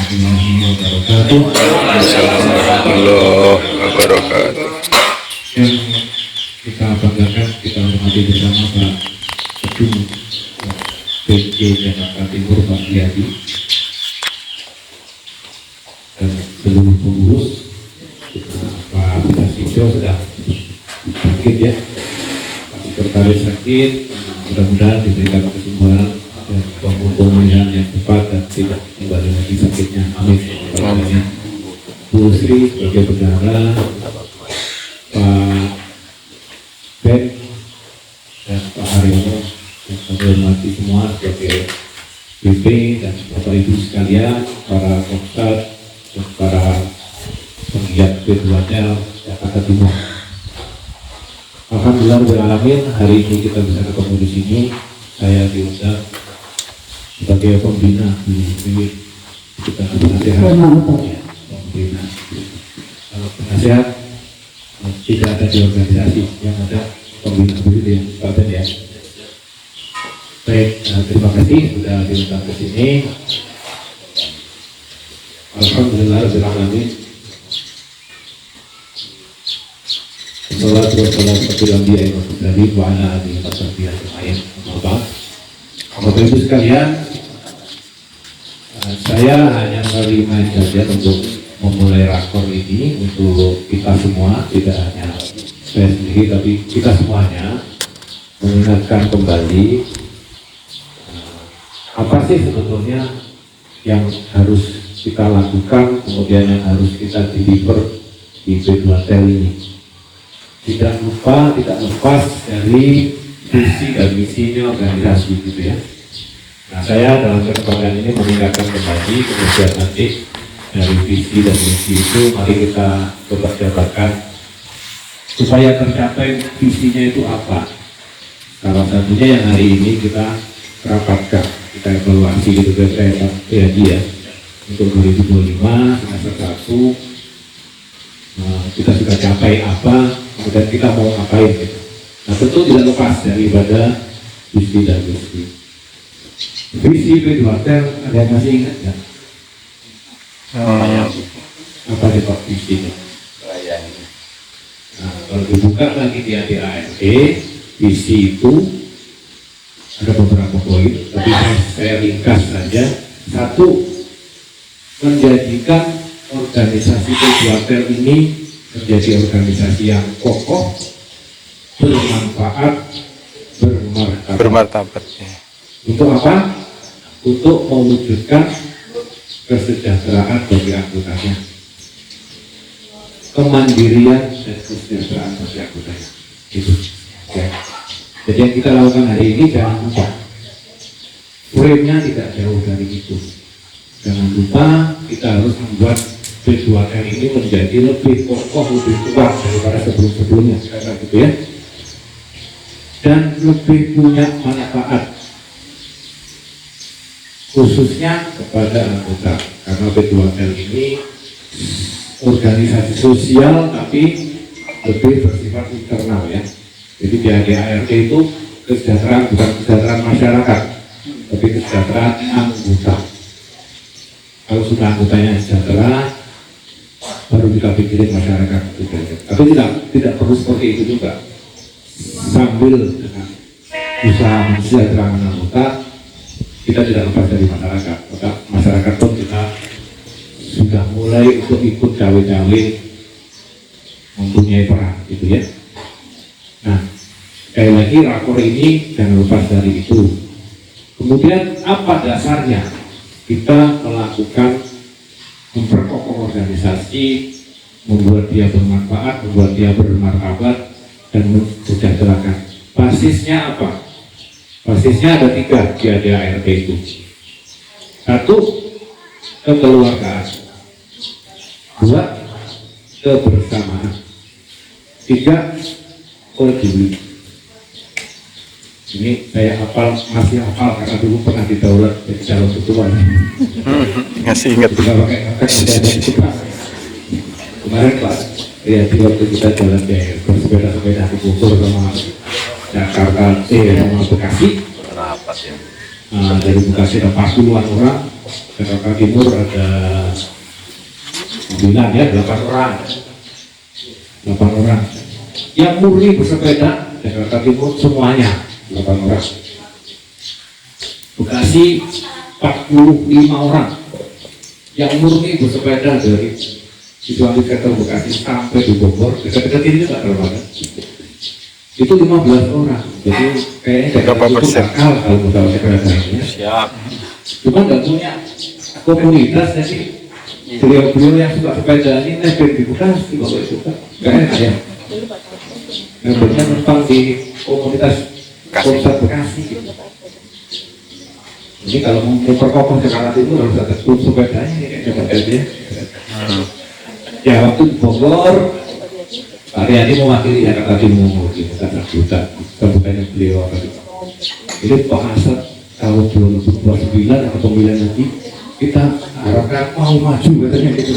Assalamualaikum warahmatullahi wabarakatuh. Yang kita banggakan, kita hormati bersama Pak Ketum PJ Jakarta Timur Pak Riyadi dan seluruh pengurus. Pak Prasidjo sudah sakit ya, Pak Sekretaris sakit, mudah-mudahan diberikan kesembuhan dan pemulihan yang cepat dan tidak kembali lagi sakitnya. Amin. Bu Sri sebagai bendahara, Pak Ben dan Pak Haryono yang kami hormati semua sebagai BP dan Bapak Ibu sekalian, para ustadz dan para penggiat B2L Jakarta Timur. Alhamdulillah hari ini kita bisa ketemu di sini. Saya diundang sebagai pembina di kita penasehat. Pembina. Kalau penasehat tidak ada di organisasi, yang ada pembina begitu ya, Pak Ben ya. Baik, terima kasih sudah diundang ke sini. Alhamdulillah alamin. Salawat wa salam dari wa ala alihi wa sahbihi ajma'in. Bapak Ibu sekalian, saya hanya menerima saja untuk memulai rakor ini untuk kita semua, tidak hanya saya sendiri tapi kita semuanya, mengingatkan kembali apa sih sebetulnya yang harus kita lakukan, kemudian yang harus kita deliver di B2L ini. Tidak lupa, tidak lepas dari visi dan misinya organisasi gitu ya. Nah, saya dalam kesempatan ini mengingatkan kembali, kemudian nanti dari visi dan misi itu mari kita coba jabarkan supaya tercapai visinya itu apa. Salah satunya yang hari ini kita rapatkan, kita evaluasi gitu ya untuk 2025 semester 1 kita sudah capai apa, kemudian kita mau ngapain gitu. Nah, tentu tidak lepas daripada visi dan misi. Visi B2L ada yang masih ingat ya? Apa sih Pak visinya? Nah, kalau dibuka lagi di ADART, visi itu ada beberapa poin, tapi saya ringkas saja. Satu, menjadikan organisasi B2L ini menjadi organisasi yang kokoh, bermanfaat, Bermartabat. Ya. Untuk apa? Untuk mewujudkan kesejahteraan bagi anggotanya, kemandirian dan kesejahteraan bagi anggotanya. Itu. Ya. Jadi yang kita lakukan hari ini jangan lupa, frame-nya tidak jauh dari itu. Jangan lupa kita harus membuat B2L ini menjadi lebih kokoh, lebih kuat daripada sebelum-sebelumnya, karena gitu ya, dan lebih punya manfaat khususnya kepada anggota, karena B2L ini organisasi sosial tapi lebih bersifat internal ya. Jadi di ADART itu kesejahteraan bukan kesejahteraan masyarakat, tapi kesejahteraan anggota. Kalau sudah anggotanya sejahtera, baru kita pikirin masyarakat juga. Tapi tidak perlu seperti itu juga. Sambil dengan usaha mensejahterakan anggota, kita tidak lepas dari masyarakat. Maka masyarakat pun kita sudah mulai untuk ikut cawe-cawe mempunyai peran, gitu ya. Nah, sekali lagi rakor ini jangan lepas dari itu. Kemudian apa dasarnya kita melakukan memperkokoh organisasi, membuat dia bermanfaat, membuat dia bermartabat dan mensejahterakan. Basisnya apa? Basisnya ada 3 di ADART itu. 1, kekeluargaan. 2, kebersamaan. 3, peduli. Ini saya masih hafal karena dulu pernah didaulat jadi calon ketua. Ngasih ingat. Kemarin Pak, ya di waktu kita jalan bersepeda-sepeda di Bogor sama Jakarta, sama Bekasi. Rapat ya. Dari Bekasi ada 40-an orang, Jakarta Timur ada 9 ya, 8 orang. 8 orang. Yang murni bersepeda Jakarta Timur semuanya 8 orang. Bekasi 45 orang. Yang murni bersepeda dari Situasi Sektor Bekasi sampai di Bogor, dekat-dekat ini juga terlalu itu 15 orang. Jadi kayaknya berapa persen? Kalau misalnya sepedanya. Siap. Cuma nggak punya komunitas, jadi beliau-beliau yang suka sepeda ini nebeng di Bekasi kalau suka. Nggak enak ya. Nebengnya numpang di komunitas kota Bekasi. Jadi kalau mau memperkokoh Jakarta Timur harus ada klub sepedanya kayaknya modelnya. Ya waktu di Bogor, Pak Riyadi mewakili Jakarta Timur di Jakarta kabupaten beliau. Jadi Pak Hasan kalau 2029 atau pemilihan nanti kita harapkan mau maju katanya gitu.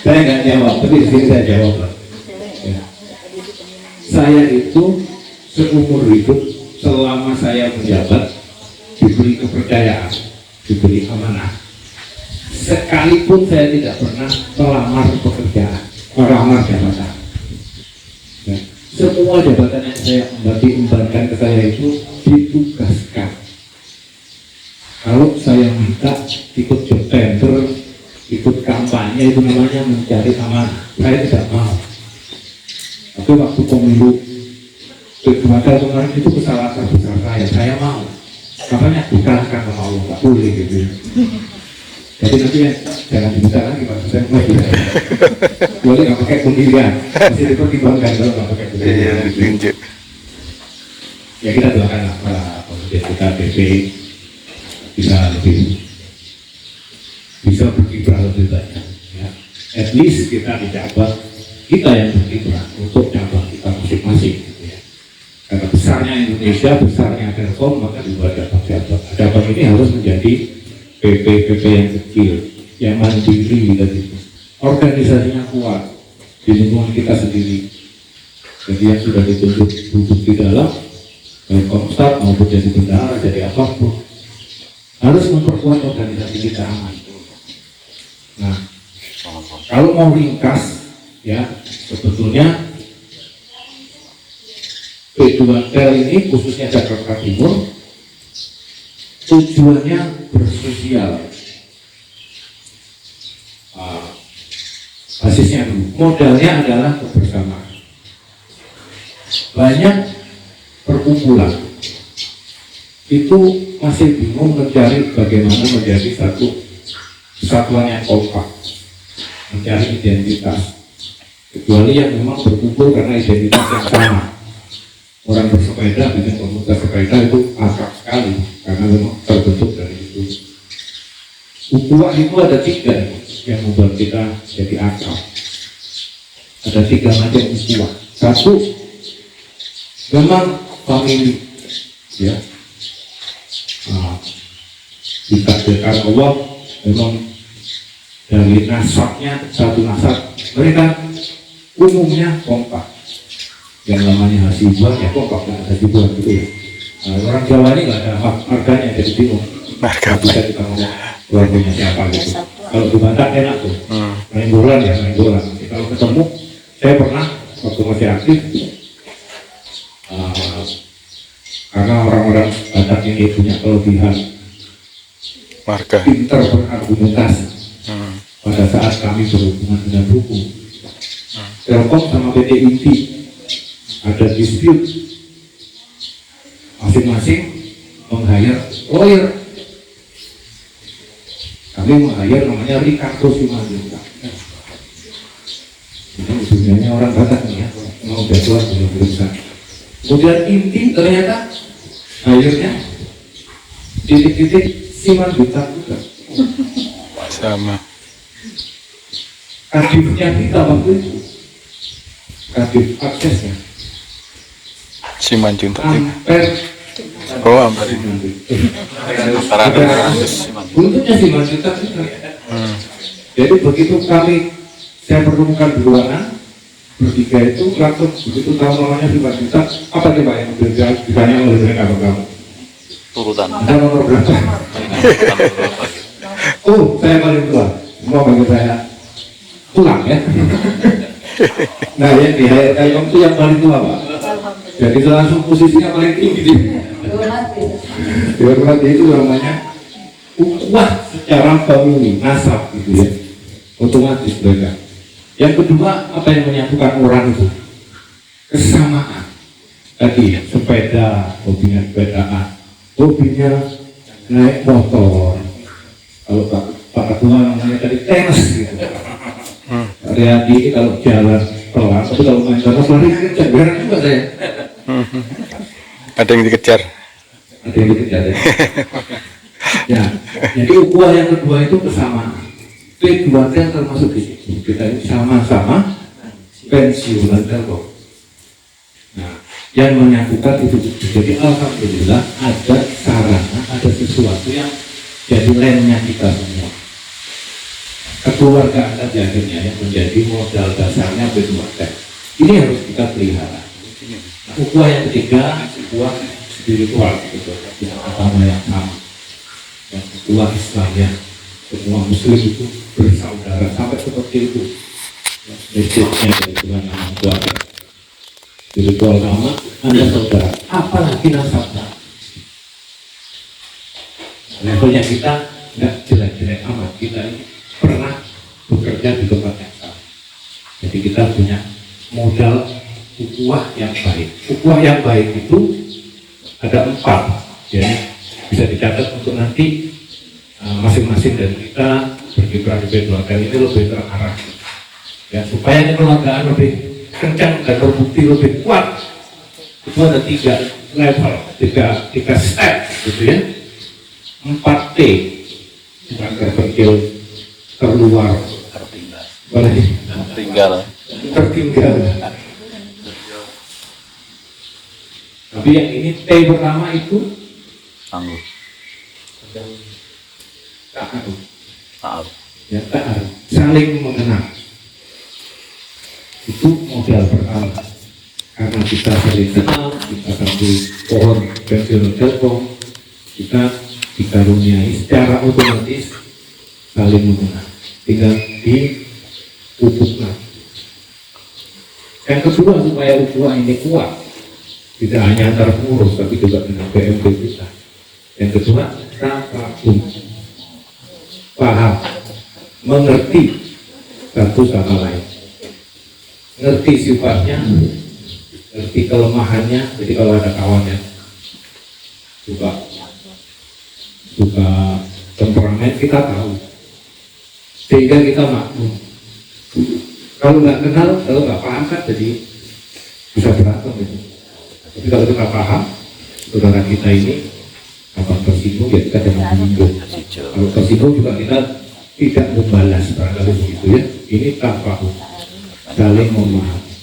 Saya nggak jawab, tapi di sini saya jawab lah. Ya. Saya itu seumur hidup selama saya menjabat diberi kepercayaan, diberi amanah. Sekalipun saya tidak pernah melamar pekerjaan, melamar jabatan. Ya. Semua jabatan yang saya embankan ke saya itu ditugaskan. Kalau saya minta ikut job tender, ikut kampanye, itu namanya mencari amanah. Saya tidak mau. Tapi waktu pemilu Pilkada kemarin itu kesalahan terbesar saya mau. Makanya dikalahkan sama Allah, tak boleh gitu. Jadi nanti ya, jangan diminta lagi Pak, saya mau tidak. Boleh nggak pakai pemilihan, masih dipertimbangkan kalau nggak pakai pemilihan. Iya, ditunjuk. Ya kita doakanlah para pemimpin kita PP bisa lebih bisa berkiprah lebih banyak. Ya. At least kita dijabat, kita yang berkiprah untuk cabang kita masing-masing. Gitu ya. Karena besarnya Indonesia, besarnya Telkom, maka juga cabang-cabang. Cabang ini harus menjadi PP yang kecil, yang mandiri gitu. Organisasinya kuat di lingkungan kita sendiri. Jadi yang sudah ditunjuk duduk di dalam baik Komstat maupun jadi bendahara, jadi apapun harus memperkuat organisasi kita aman. Nah, kalau mau ringkas ya, sebetulnya P2Tel ini khususnya Jakarta Timur tujuannya bersosial. Basisnya dulu, modalnya adalah kebersamaan. Banyak perkumpulan itu masih bingung mencari bagaimana menjadi satu kesatuan yang kompak, mencari identitas. Kecuali yang memang berkumpul karena identitas yang sama. Orang bersepeda dengan komunitas sepeda itu akrab sekali karena memang terbentuk dari itu. Ukhuwah itu ada 3 yang membuat kita jadi akrab. Ada 3 macam ukhuwah. 1, memang famili, ya. Ditakdirkan Allah memang dari nasabnya satu nasab, mereka umumnya kompak. Yang namanya Hasibuan ya kompak, nggak Hasibuan gitu ya. Orang Jawa ini nggak ada marganya, jadi bingung. Marga bisa kita ngomong keluarganya siapa gitu. Kalau di Batak enak tuh, main bola ya main bola. Kalau ketemu, saya pernah waktu masih aktif, karena orang-orang Batak ini punya kelebihan marga. pintar berargumentasi. Pada saat kami berhubungan dengan hukum, Telkom sama PT Inti ada dispute, masing-masing meng-hire lawyer. Kami meng-hire namanya Ricardo Simanjuntak. Itu sebenarnya orang Batak nih ya, mau jadwal belum berusaha. Kemudian Inti ternyata hire-nya titik-titik Simanjuntak juga. Sama. Kadifnya kita waktu itu, kadif aksesnya Simanjuntak. Ampere. Oh, Ampere. Untungnya Simanjuntak juga. Jadi begitu saya pertemukan di ruangan bertiga itu langsung begitu tahu namanya Simanjuntak, apa coba yang ditanya oleh mereka kamu? Urutan. Ada nomor berapa? Oh, saya paling tua. Mau panggil saya pulang ya. Nah, yang di HR Telkom itu yang paling tua, Pak. Jadi langsung posisinya paling tinggi. Dihormati itu namanya ukhuwah secara famili, nasab gitu ya. Otomatis mereka. Yang kedua, apa yang menyatukan orang itu? Kesamaan. Tadi sepeda, hobinya sepedaan, hobinya naik motor. Kalau Pak Ketua namanya tadi tenis gitu. Hari-hari kalau jalan pelan, tapi kalau main motor lari kejar, berat juga saya. Ada yang dikejar. Ada yang dikejar ya. Ya, jadi ukhuwah yang kedua itu kesamaan. P2T termasuk di sini. Kita ini sama-sama pensiunan Telkom. Nah, yang menyatukan itu. Jadi alhamdulillah ada sarana, ada sesuatu yang jadi lemnya kita semua. Kekeluargaan tadi akhirnya yang menjadi modal dasarnya P2T. Ini harus kita pelihara. Nah, ukhuwah yang ketiga, ukhuwah spiritual, gitu. Yang agama yang sama. Yang ukhuwah Islamnya. Semua muslim itu bersaudara sampai seperti itu. Mesejnya dari Tuhan yang kuat. Spiritual sama, Anda saudara. Apalagi nasabnya. Levelnya kita nggak jelek-jelek amat. Kita ini pernah bekerja di tempat yang sama. Jadi kita punya modal ukhuwah yang baik. Ukhuwah yang baik itu ada 4. Jadi bisa dicatat untuk nanti masing-masing dari kita berkiprah di P2T ini lebih terarah ya, supaya kekeluargaan lebih kencang dan terbukti lebih kuat. Itu ada 3 level, 3 step gitu ya. 4T bukan terpencil, terluar, tertinggal. Tapi yang ini T pertama itu Tangguh. Ta'aruf. Ya, ta'aruf. Saling mengenal. Itu modal pertama. Karena kita saling kenal, kita sambil pohon pensiun Telkom, kita dikaruniai secara otomatis saling mengenal. Tinggal dipupukkan. Yang kedua, supaya ukhuwah ini kuat, tidak hanya antar pengurus, tapi juga dengan PMP kita. Yang kedua, tafahum, paham, mengerti satu sama lain, ngerti sifatnya, ngerti kelemahannya. Jadi kalau ada kawan yang suka temperamen, kita tahu, sehingga kita maklum. Kalau nggak kenal, kalau nggak paham kan jadi bisa berantem gitu. Tapi kalau kita paham, saudara kita ini apa tersinggung, ya kita jangan menyinggung. Kalau tersinggung juga kita tidak membalas, barangkali begitu ya. Ini tafahum, saling memahami.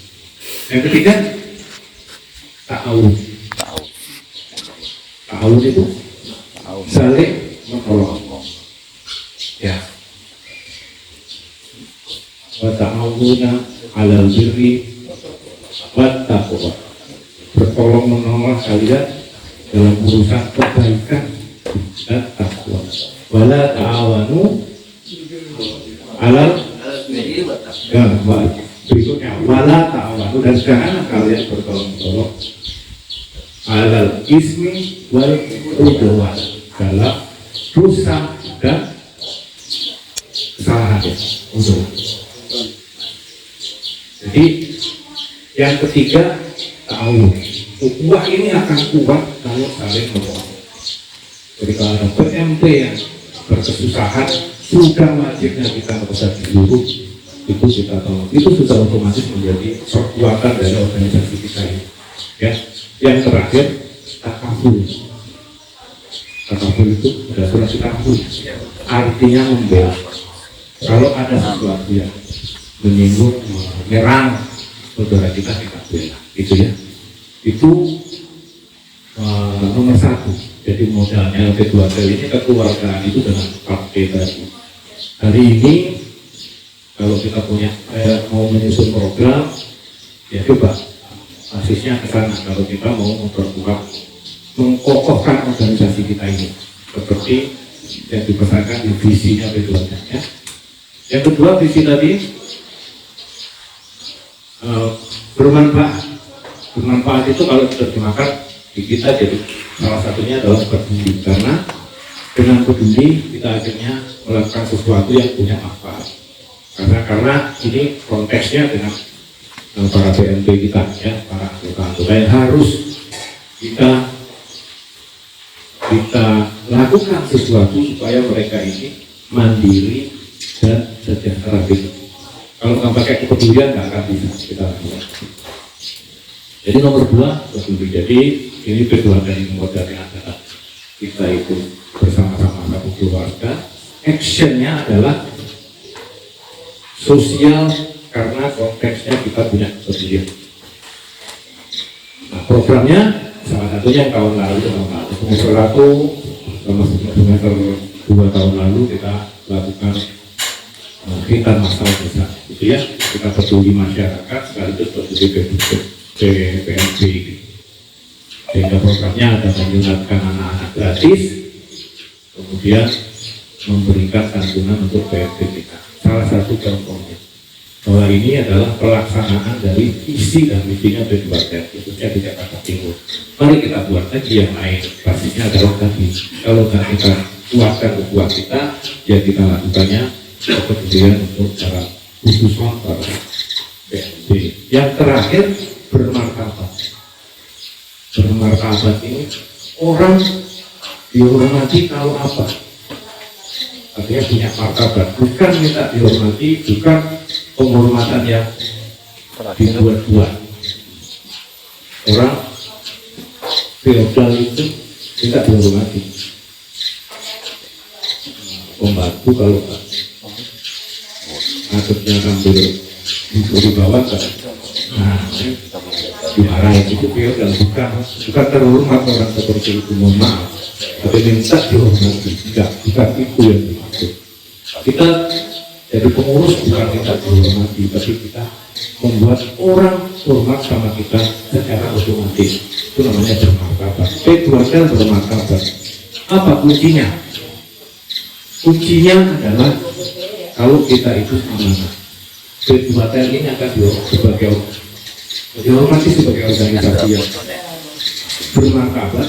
Yang ketiga, ta'awun. Ta'awun itu saling menolong. Ya. Wa ta'awuna 'alal birri wat taqwa. Bertolong menolong kalian dalam urusan kebaikan dan takwa. Wala ta'awanu 'alal ya, berikutnya wala ta'awanu, dan jangan kalian bertolong-tolong 'alal ismi wal udwan, dalam dosa dan kesalahan ya. Jadi yang ketiga, ta'awun. Ukhuwah ini akan kuat kalau saling menolong. Jadi kalau ada PMP yang berkesusahan, sudah wajibnya kita kepada seluruh itu kita tolong. Itu sudah otomatis menjadi perbuatan dari organisasi kita ini. Ya. Yang terakhir, takaful. Takaful itu sudah surat takaful. Artinya membela. Kalau ada sesuatu yang menyinggung, menyerang saudara kita bela. Itu ya. Itu nomor 1. Jadi modalnya P2T ini kekeluargaan itu dengan pakai tadi. Hari ini kalau kita punya mau menyusun program, ya coba basisnya ke sana. Kalau kita mau memperkuat, mengkokohkan organisasi kita ini seperti yang dipesankan di visinya P2T ya. Yang kedua visi tadi bermanfaat. Bermanfaat itu kalau diterjemahkan di kita jadi salah satunya adalah peduli, karena dengan peduli kita akhirnya melakukan sesuatu yang punya manfaat. Karena ini konteksnya dengan para PNP kita ya, para anggota-anggota yang harus kita lakukan sesuatu supaya mereka ini mandiri dan sejahtera hidup. Kalau nggak pakai kepedulian nggak akan bisa kita lakukan. Jadi nomor 2 peduli. Jadi ini kedua dari modalnya adalah kita itu bersama-sama satu keluarga. Actionnya adalah sosial karena konteksnya kita punya kepedulian. Nah programnya salah satunya tahun lalu semester 1 sama semester 2 tahun lalu kita lakukan kita masalah desa, gitu ya. Kita peduli masyarakat sekaligus peduli PNP. Sehingga programnya ada menyunatkan anak-anak gratis, kemudian memberikan santunan untuk PNP kita. Salah satu contohnya bahwa ini adalah pelaksanaan dari visi dan misinya P2T, khususnya di Jakarta Timur. Mari kita buat lagi yang lain. Pastinya adalah tadi, kalau kita kuatkan buat kita, ya kita lakukannya kepedulian untuk para khususnya para PNP. Yang terakhir bermartabat. Bermartabat ini orang dihormati kalau apa? Artinya punya martabat, bukan minta dihormati, bukan penghormatan yang dibuat-buat. Orang feodal itu minta dihormati. Pembantu kalau akhirnya sambil di bawah kan, dimarahin itu feodal, bukan terhormat orang seperti itu, mohon maaf. Tapi minta dihormati, bukan itu yang dimaksud. Kita jadi pengurus bukan kita dihormati, tapi kita membuat orang hormat sama kita secara otomatis. Itu namanya bermartabat. P2T bermartabat. Apa kuncinya? Kuncinya adalah kalau kita itu amanah. P2T ini akan dihormati sebagai organisasi yang bermartabat.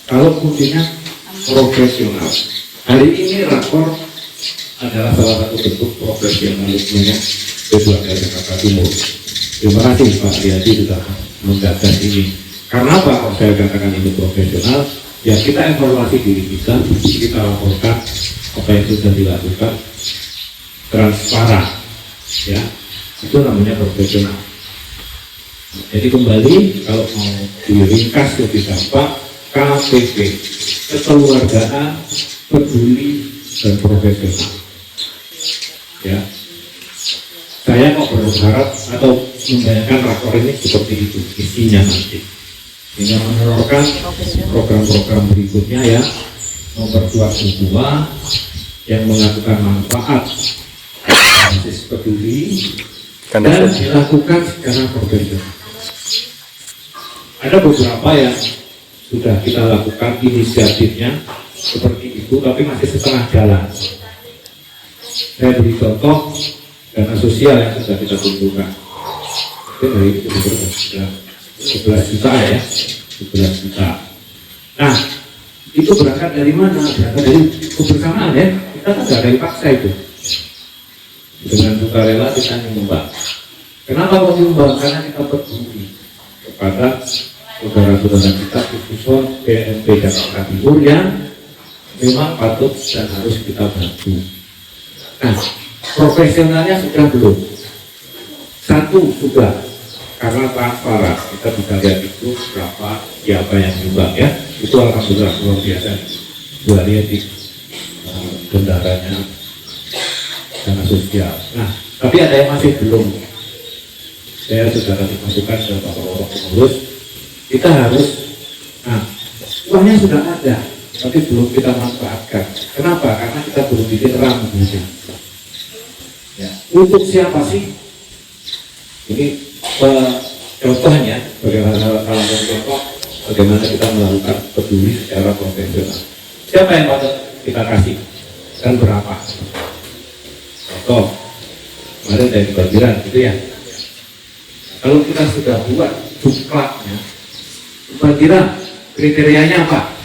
Kalau kuncinya profesional. Hari ini rakor adalah salah satu bentuk profesionalismenya P2T Jakarta Timur. Terima kasih Pak Riyadi sudah menggagas ini. Karena apa kalau saya katakan ini profesional? Ya kita evaluasi diri kita laporkan apa yang sudah dilakukan, transparan, ya itu namanya profesional. Jadi kembali kalau mau diringkas lebih gampang, KPP, kekeluargaan, peduli dan profesional. Ya, saya kok berharap atau membayangkan rakor ini seperti itu isinya nanti. Hingga menerorkan program-program berikutnya ya, memperkuat hubungan yang melakukan manfaat, basis peduli dan dilakukan secara profesional. Ada beberapa yang sudah kita lakukan inisiatifnya seperti itu, tapi masih setengah jalan. Saya beri contoh dana sosial yang sudah kita kumpulkan. Itu dari 11 juta ya, 11 juta. Nah, itu berangkat dari mana? Berangkat dari kebersamaan ya. Kita kan nggak ada yang paksa itu. Dengan sukarela kita menyumbang. Kenapa menyumbang? Karena kita peduli kepada saudara-saudara kita khususnya PNP Jakarta Timur yang memang patut dan harus kita bantu. Nah, profesionalnya sudah belum. Satu sudah, karena transparan kita bisa lihat itu berapa siapa yang nyumbang ya. Itu alhamdulillah luar biasa. Dua lihat di bendaranya dana sosial. Nah, tapi ada yang masih belum. Saya sudah kasih masukan ke Bapak pengurus. Kita harus, nah, uangnya sudah ada, tapi belum kita manfaatkan. Kenapa? Karena kita belum bikin rambunya. Ya, untuk siapa sih? Ini contohnya, bagaimana contoh bagaimana kita melakukan peduli secara profesional. Siapa yang patut kita kasih kan berapa. Contoh kemarin dari kebanjiran gitu ya. Kalau kita sudah buat cuklatnya, kebanjiran kriterianya apa?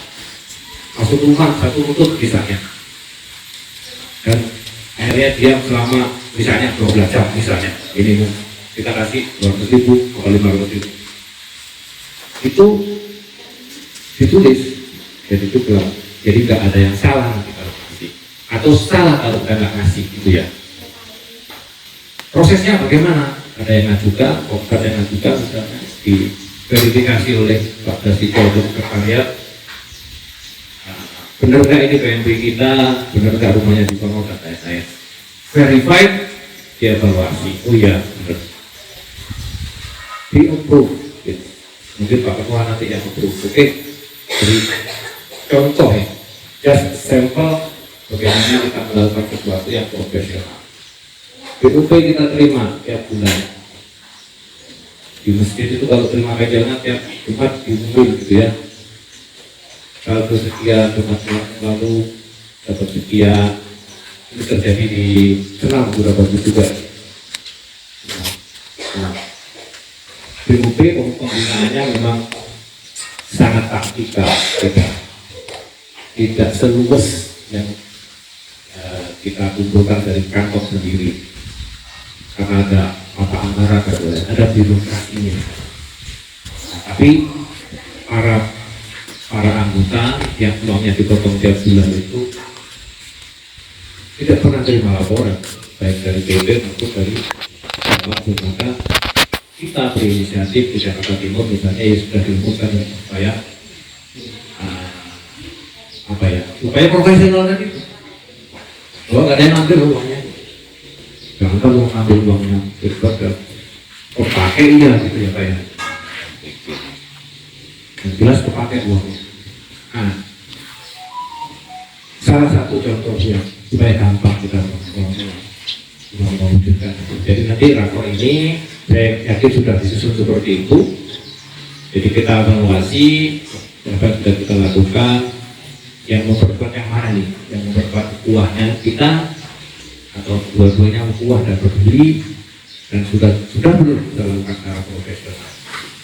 Masuk rumah satu untuk misalnya, dan akhirnya diam selama misalnya 12 jam misalnya, ini kita kasih 200.000 atau 500.000. Itu ditulis, jadi itu bilang, jadi nggak ada yang salah nanti kalau kasih, atau salah kalau nggak ngasih gitu ya. Prosesnya bagaimana? Ada yang ngajukan, ada yang ngajukan misalnya diverifikasi oleh Pak Dasiko untuk Karya. Benar nggak ini PNP kita, benar nggak rumahnya di Songo dan lain-lain. Verified, dievaluasi. Oh iya, benar. Di approve. Gitu. Mungkin Pak Ketua nanti yang approve. Oke. Jadi contoh ya, just sampel bagaimana kita melakukan sesuatu yang profesional. BUP kita terima tiap bulan. Di masjid itu kalau terima kajiannya tiap Jumat diumumin gitu ya. Kalau sekian Jumat lalu dapat sekian, ini terjadi di Senam beberapa juga. Nah, BUP pembinaannya memang sangat taktikal, tidak seluas yang kita kumpulkan dari kantong sendiri, karena ada mata antara, ada birokrasinya. Nah, tapi para anggota yang uangnya dipotong tiap bulan itu tidak pernah terima laporan, baik dari PP maupun dari Bapak. Maka kita berinisiatif di Jakarta Timur misalnya ya sudah diumumkan supaya supaya profesional tadi itu. Kalau nggak ada yang ambil uangnya, jangan kan mau ambil uangnya berbuat pakai iya gitu ya Pak ya. Yang jelas kepakai uangnya. Nah, salah satu contoh yang supaya gampang kita mewujudkan. Jadi nanti rakor ini saya yakin sudah disusun seperti itu. Jadi kita evaluasi apa yang sudah kita lakukan, yang memperkuat yang mana nih, yang memperkuat kuahnya kita atau dua-duanya kuah dan peduli, dan sudah belum kita lakukan secara profesional.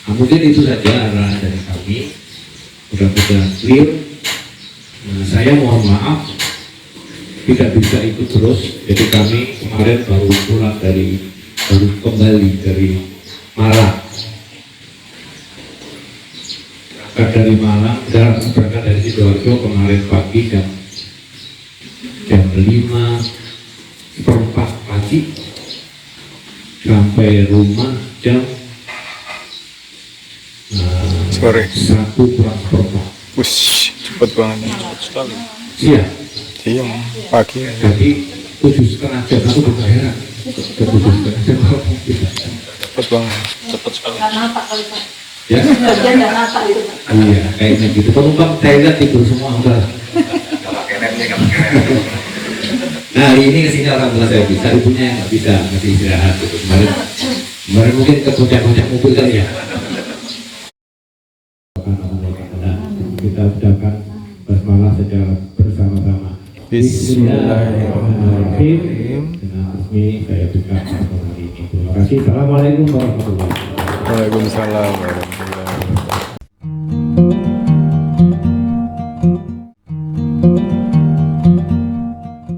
Nah, mungkin itu saja arahan dari kami, mudah-mudahan clear. Nah, saya mohon maaf tidak bisa ikut terus, jadi kami kemarin baru kembali dari Malang. Dari Malang, berangkat dari Sidoarjo kemarin pagi jam 5:04 pagi, sampai rumah jam Sore. 1:04. Wush, cepet banget. Cepet sekali. Iya. Siang, pagi. Jadi 7,5 jam aku juga heran. 7,5 jam. Cepet banget. Cepet sekali. Ya. Iya, kayaknya gitu. Penumpang saya lihat tidur semua udah. Nah, ini kesini alhamdulillah saya bisa, ibunya yang nggak bisa, masih istirahat gitu. Kemarin mungkin kepuncak-puncak mobil kali ya. Kita ucapkan basmalah secara bersama-sama. Bismillahirrahmanirrahim. Dengan resmi saya buka hari ini. Terima kasih. Assalamualaikum warahmatullahi wabarakatuh. Waalaikumsalam warahmatullahi wabarakatuh.